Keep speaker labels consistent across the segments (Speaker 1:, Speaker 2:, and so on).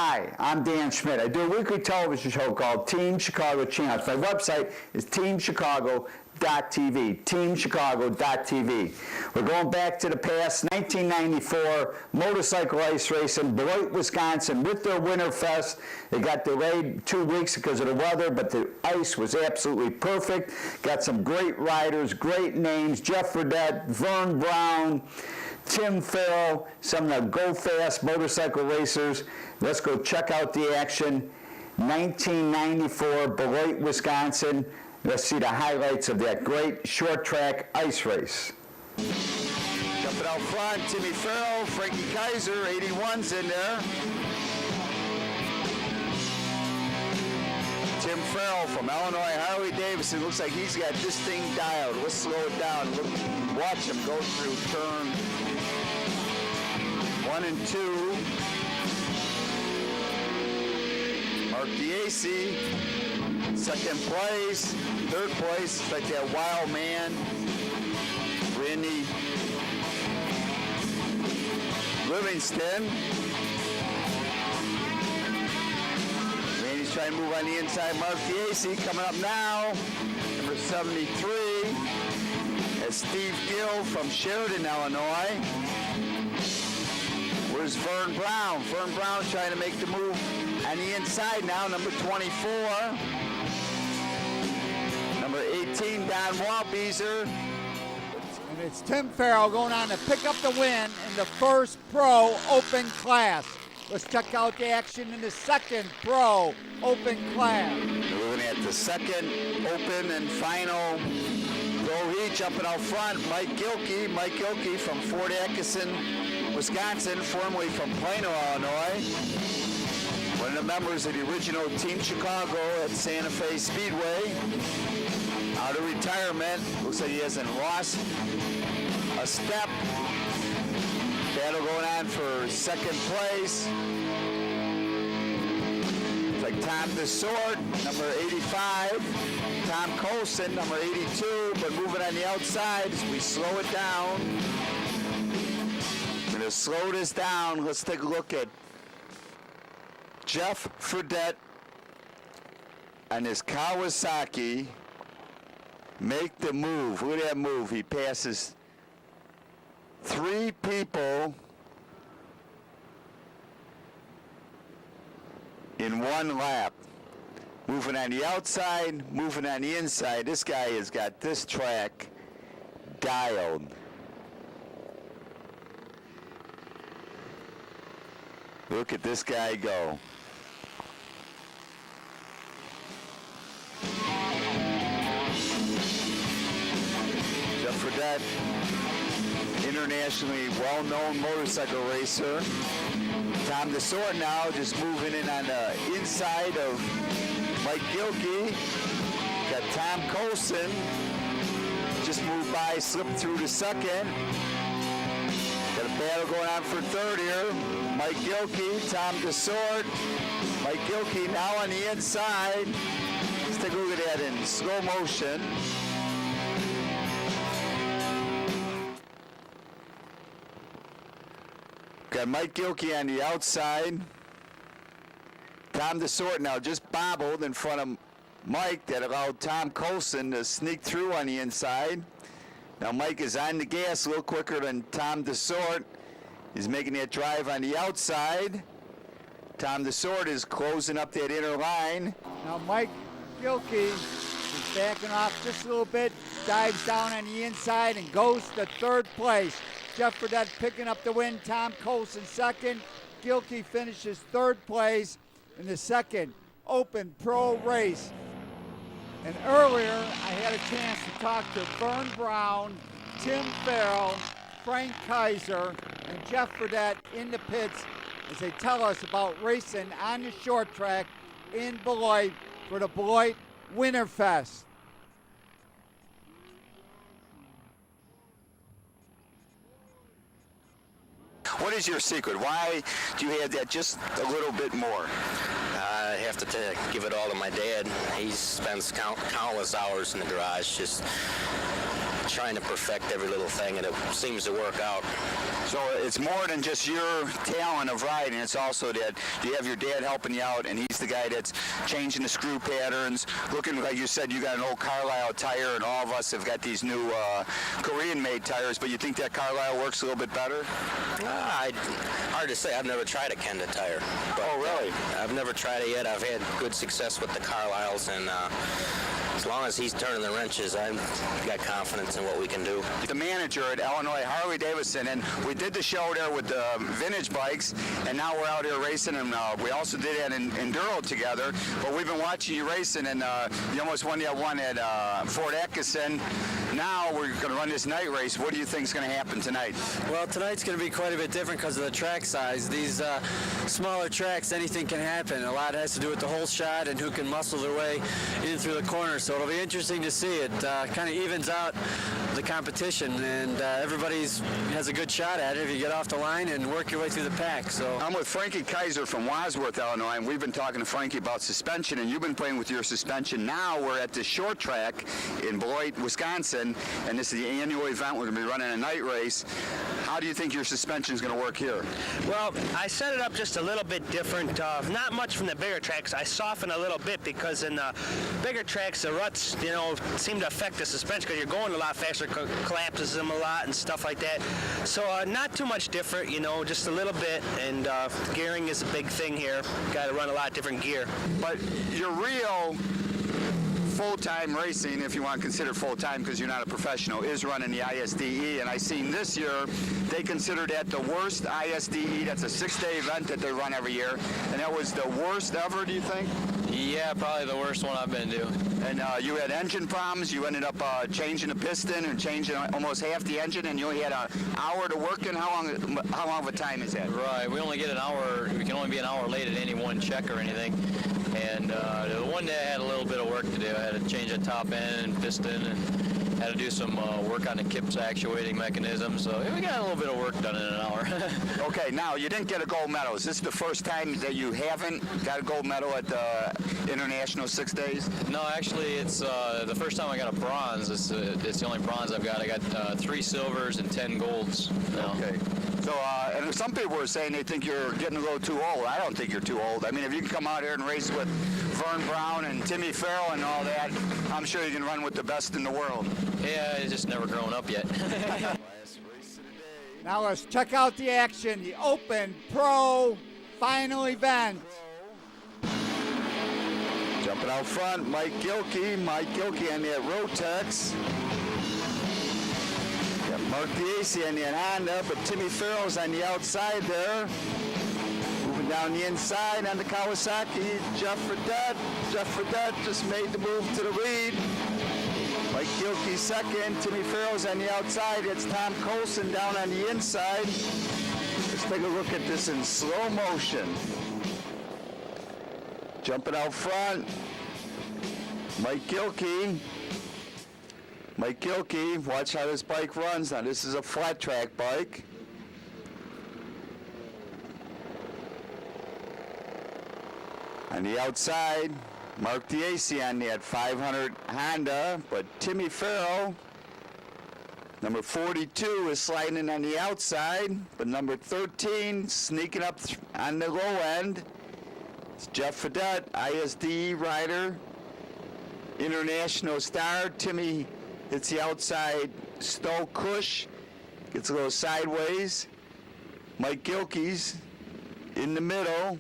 Speaker 1: Hi, I'm Dan Schmidt. I do a weekly television show called Team Chicago Chance. My website is teamchicago.tv, teamchicago.tv. We're going back to the past, 1994, motorcycle ice racing, Beloit, Wisconsin, with their WinterFest. They got delayed 2 weeks because of the weather, but the ice was absolutely perfect. Got some great riders, great names, Jeff Fredette, Vern Brown, Tim Farrell, some of the Go Fast motorcycle racers. Let's go check out the action. 1994, Beloit, Wisconsin. Let's see the highlights of that great short track ice race. Jumping out front, Timmy Farrell, Frankie Kaiser, 81's in there. Tim Farrell from Illinois, Harley Davidson. Looks like he's got this thing dialed. Let's slow it down. Look, watch him go through turn 1 and 2. Mark DeAcy, second place. Third place, it's like that wild man, Randy Livingston. Randy's trying to move on the inside. Mark DeAcy coming up now, number 73. That's Steve Gill from Sheridan, Illinois. Where's Vern Brown? Vern Brown trying to make the move on the inside now, number 24. Number 18, Don Walbeezer.
Speaker 2: And it's Tim Farrell going on to pick up the win in the first pro open class. Let's check out the action in the second pro open class.
Speaker 1: We're looking at the second open and final pro heat. Jumping out front, Mike Gilkey. Mike Gilkey from Fort Atkinson, Wisconsin, formerly from Plano, Illinois. One of the members of the original Team Chicago at Santa Fe Speedway. Out of retirement. Looks like he hasn't lost a step. Battle going on for second place. It's like Tom DeSort, number 85. Tom Colson, number 82. But moving on the outside as we slow it down. We're going to slow this down. Let's take a look at Jeff Fredette and his Kawasaki make the move. Look at that move. He passes 3 people in 1 lap. Moving on the outside, moving on the inside. This guy has got this track dialed. Look at this guy go. Jeff Fredette, internationally well-known motorcycle racer. Tom DeSort now just moving in on the inside of Mike Gilkey. Got Tom Colson, just moved by, slipped through the second. Got a battle going on for third here. Mike Gilkey, Tom DeSort. Mike Gilkey now on the inside. Let's take a look at that in slow motion. Got Mike Gilkey on the outside. Tom DeSort now just bobbled in front of Mike. That allowed Tom Colson to sneak through on the inside. Now Mike is on the gas a little quicker than Tom DeSort. He's making that drive on the outside. Tom DeSort is closing up that inner line.
Speaker 2: Now Mike Gilkey is backing off just a little bit, dives down on the inside and goes to third place. Jeff Fredette picking up the win, Tom Colson second. Gilkey finishes third place in the second open pro race. And earlier, I had a chance to talk to Vern Brown, Tim Farrell, Frank Kaiser, and Jeff Fredette in the pits as they tell us about racing on the short track in Beloit for the Beloit WinterFest.
Speaker 1: What is your secret? Why do you have that just a little bit more?
Speaker 3: I have to give it all to my dad. He spends countless hours in the garage just trying to perfect every little thing, and it seems to work out.
Speaker 1: So it's more than just your talent of riding. It's also that you have your dad helping you out, and he's the guy that's changing the screw patterns. Looking, like you said, you got an old Carlisle tire, and all of us have got these new Korean-made tires, but you think that Carlisle works a little bit better?
Speaker 3: Hard to say. I've never tried a Kenda tire. But,
Speaker 1: Oh, really?
Speaker 3: I've never tried it yet. I've had good success with the Carlisles, and as long as he's turning the wrenches, I've got confidence in what we can do.
Speaker 1: The manager at Illinois Harley-Davidson, and we did the show there with the vintage bikes, and now we're out here racing, and we also did that in Enduro together, but we've been watching you racing, and you almost won that one at Fort Atkinson. Now we're going to run this night race. What do you think is going to happen tonight?
Speaker 4: Well, tonight's going to be quite a bit different because of the track size. These smaller tracks, anything can happen. A lot has to do with the whole shot and who can muscle their way in through the corner. So it'll be interesting to see. It kind of evens out the competition, and everybody has a good shot at it if you get off the line and work your way through the pack. So
Speaker 1: I'm with Frankie Kaiser from Wadsworth, Illinois, and we've been talking to Frankie about suspension, and you've been playing with your suspension. Now we're at this short track in Beloit, Wisconsin, and this is the annual event. We're going to be running a night race. How do you think your suspension is going to work here?
Speaker 5: Well, I set it up just a little bit different. Not much from the bigger tracks. I soften a little bit because in the bigger tracks, the ruts, seem to affect the suspension because you're going a lot faster, collapses them a lot and stuff like that. So not too much different, just a little bit. And gearing is a big thing here. Got to run a lot of different gear.
Speaker 1: But your real full-time racing, if you want to consider full-time because you're not a professional, is running the ISDE, and I seen this year they consider that the worst ISDE. That's a 6-day event that they run every year, and that was the worst ever, do you think?
Speaker 4: yeah, probably the worst one I've been to.
Speaker 1: And you had engine problems. You ended up changing the piston and changing almost half the engine, and you only had an hour to work in. How long of a time is that?
Speaker 4: Right, we only get an hour. We can only be an hour late at any one check or anything. And the one day I had a little bit of work to do. I had to change the top end and piston, and had to do some work on the Kip's actuating mechanism. So we got a little bit of work done in an hour.
Speaker 1: Okay, now you didn't get a gold medal. Is this the first time that you haven't got a gold medal at the International 6 Days?
Speaker 4: No, actually, it's the first time I got a bronze. It's the only bronze I've got. I got 3 silvers and 10 golds now.
Speaker 1: Okay. So, and some people were saying they think you're getting a little too old. I don't think you're too old. I mean, if you can come out here and race with Vern Brown and Timmy Farrell and all that, I'm sure you can run with the best in the world.
Speaker 4: Yeah, it's just never grown up yet.
Speaker 2: Now let's check out the action, the Open Pro final event.
Speaker 1: Jumping out front, Mike Gilkey on that Rotex. Got Mark Diacy on the Honda, but Timmy Farrell's on the outside there. Moving down the inside on the Kawasaki, Jeff Fredette. Jeff Fredette just made the move to the lead. Mike Gilkey second, Timmy Farrell's on the outside. It's Tom Colson down on the inside. Let's take a look at this in slow motion. Jumping out front, Mike Gilkey. Mike Gilkey, watch how this bike runs. Now this is a flat track bike. On the outside, Mark Diacy on that 500 Honda, but Timmy Farrell, number 42, is sliding in on the outside, but number 13 sneaking up on the low end. It's Jeff Fredette, ISDE rider, international star. Timmy hits the outside Stowe Cush, gets a little sideways. Mike Gilkey's in the middle.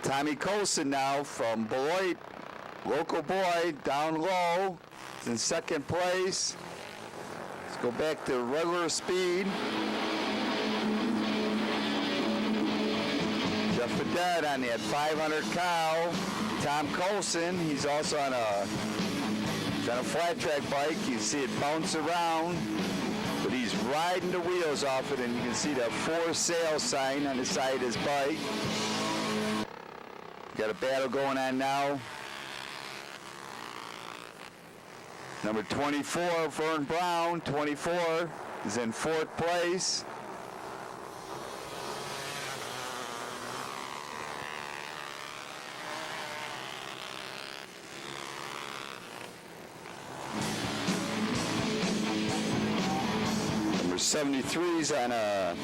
Speaker 1: Tommy Colson now from Beloit, local boy, down low, is in second place. Let's go back to regular speed. Jeff Fredette on that 500 cow. Tom Colson, he's also on a flat track bike. You can see it bounce around, but he's riding the wheels off it, and you can see the for sale sign on the side of his bike. Got a battle going on now. Number 24, Vern Brown, 24, is in 4th place. 73s on a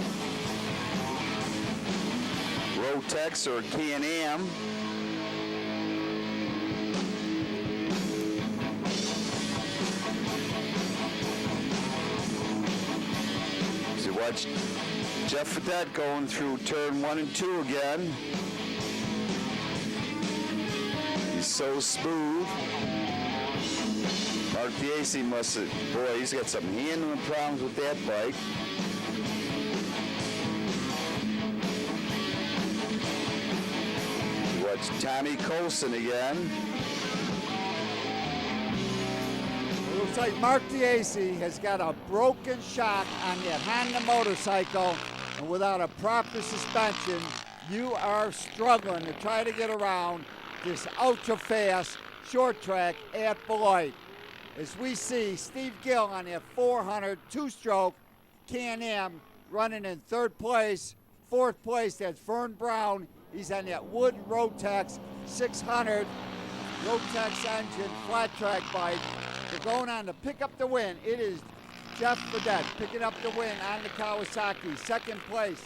Speaker 1: Rotex or Can-Am. So watch Jeff Fedette going through turn 1 and 2 again. He's so smooth. Mark Diacy must have, boy, he's got some handling problems with that bike. Watch Tommy Colson again.
Speaker 2: It looks like Mark Diacy has got a broken shock on that Honda motorcycle, and without a proper suspension, you are struggling to try to get around this ultra-fast short track at Beloit. As we see Steve Gill on that 400 two-stroke Can-Am running in 3rd place. 4th place, that's Vern Brown. He's on that wooden Rotex 600 Rotex engine flat track bike. They're going on to pick up the win. It is Jeff Fedette picking up the win on the Kawasaki. 2nd place,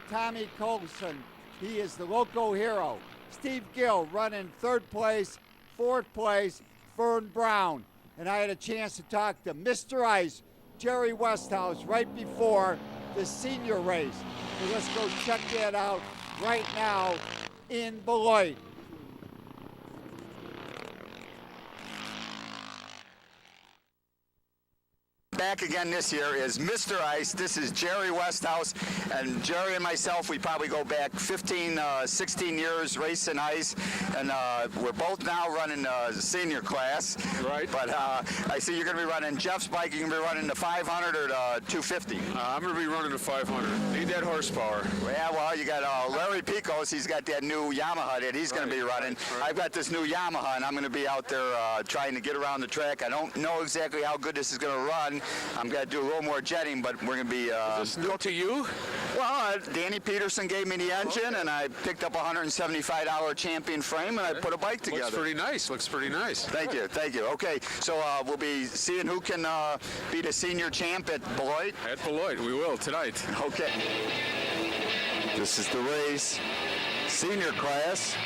Speaker 2: Tommy Colson. He is the local hero. Steve Gill running 3rd place. 4th place, Vern Brown. And I had a chance to talk to Mr. Ice, Jerry Westhouse, right before the senior race. So let's go check that out right now in Beloit.
Speaker 1: Back again this year is Mr. Ice. This is Jerry Westhouse, and Jerry and myself, we probably go back 15, 16 years racing ice, and we're both now running the senior class.
Speaker 6: Right.
Speaker 1: But I see you're going to be running Jeff's bike. You're going to be running the 500 or the 250.
Speaker 6: I'm going to be running the 500. Need that horsepower.
Speaker 1: Yeah, well, you got Larry Picos. He's got that new Yamaha that he's going to be running.
Speaker 6: Right.
Speaker 1: I've got this new Yamaha, and I'm going to be out there trying to get around the track. I don't know exactly how good this is going to run. I'm going to do a little more jetting, but we're going to be...
Speaker 6: Is this new to you?
Speaker 1: Well, Danny Peterson gave me the engine, and I picked up a $175 champion frame, and I put a bike together.
Speaker 6: Looks pretty nice. Looks pretty nice.
Speaker 1: Thank you, thank you. Okay, so we'll be seeing who can be the senior champ at Beloit.
Speaker 6: At Beloit, we will tonight.
Speaker 1: Okay. This is the race. Senior class.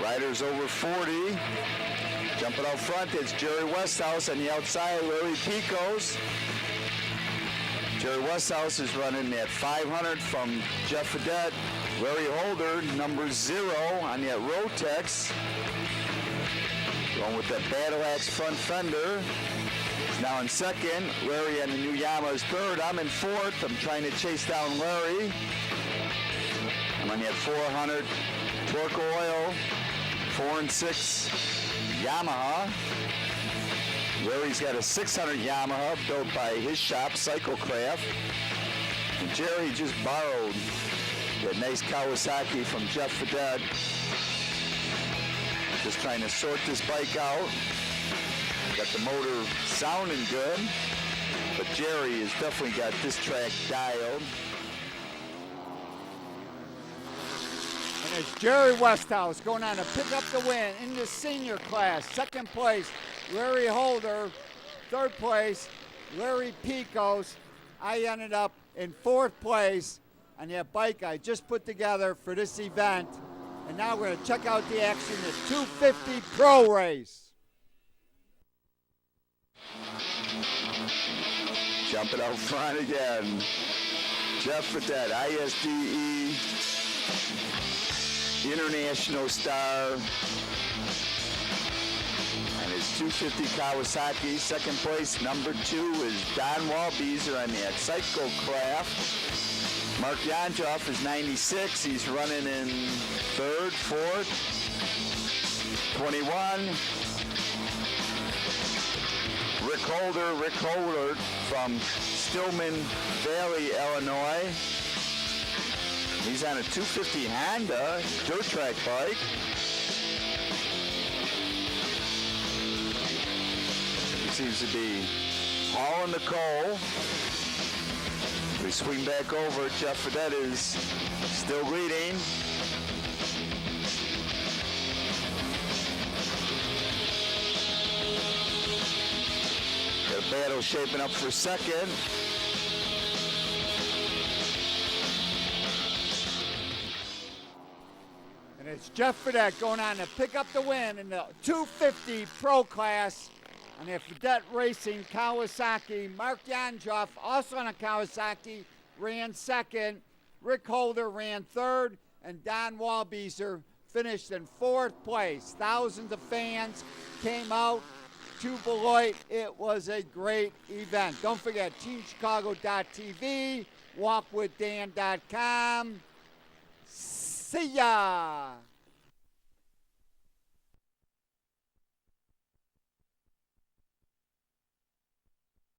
Speaker 1: Riders over 40. Jumping out front, it's Jerry Westhouse. On the outside, Larry Picos. Jerry Westhouse is running that 500 from Jeff Fedette. Larry Holder, number 0 on that Rotex. Going with that Battle Axe front fender. He's now in 2nd. Larry on the new Yamaha is 3rd. I'm in 4th. I'm trying to chase down Larry. I'm on that 400 Torque Oil, 4 and 6 Yamaha. Larry's got a 600 Yamaha built by his shop, Cyclecraft. And Jerry just borrowed that nice Kawasaki from Jeff Fedette. Just trying to sort this bike out. Got the motor sounding good, but Jerry has definitely got this track dialed.
Speaker 2: And it's Jerry Westhouse going on to pick up the win in the senior class. 2nd place, Larry Holder. 3rd place, Larry Picos. I ended up in 4th place on that bike I just put together for this event. And now we're going to check out the action at 250 Pro Race.
Speaker 1: Jumping out front again. Jeff Fedette, ISDE International Star. And his 250 Kawasaki. 2nd place, number 2, is Don Walbeezer on that Cyclecraft. Mark Yanjoff is 96. He's running in 3rd, 4th. 21. Rick Holder from Stillman Valley, Illinois. He's on a 250 Honda dirt track bike. He seems to be hauling the coal. We swing back over. Jeff Fedette is still leading. Got a battle shaping up for 2nd.
Speaker 2: it's Jeff Fredette going on to pick up the win in the 250 Pro class on the Fredette Racing Kawasaki. Mark Yandroff, also on a Kawasaki, ran second. Rick Holder ran third, and Don Walbeezer finished in fourth place. Thousands of fans came out to Beloit. It was a great event. Don't forget, TeamChicago.tv, WalkWithDan.com. See ya!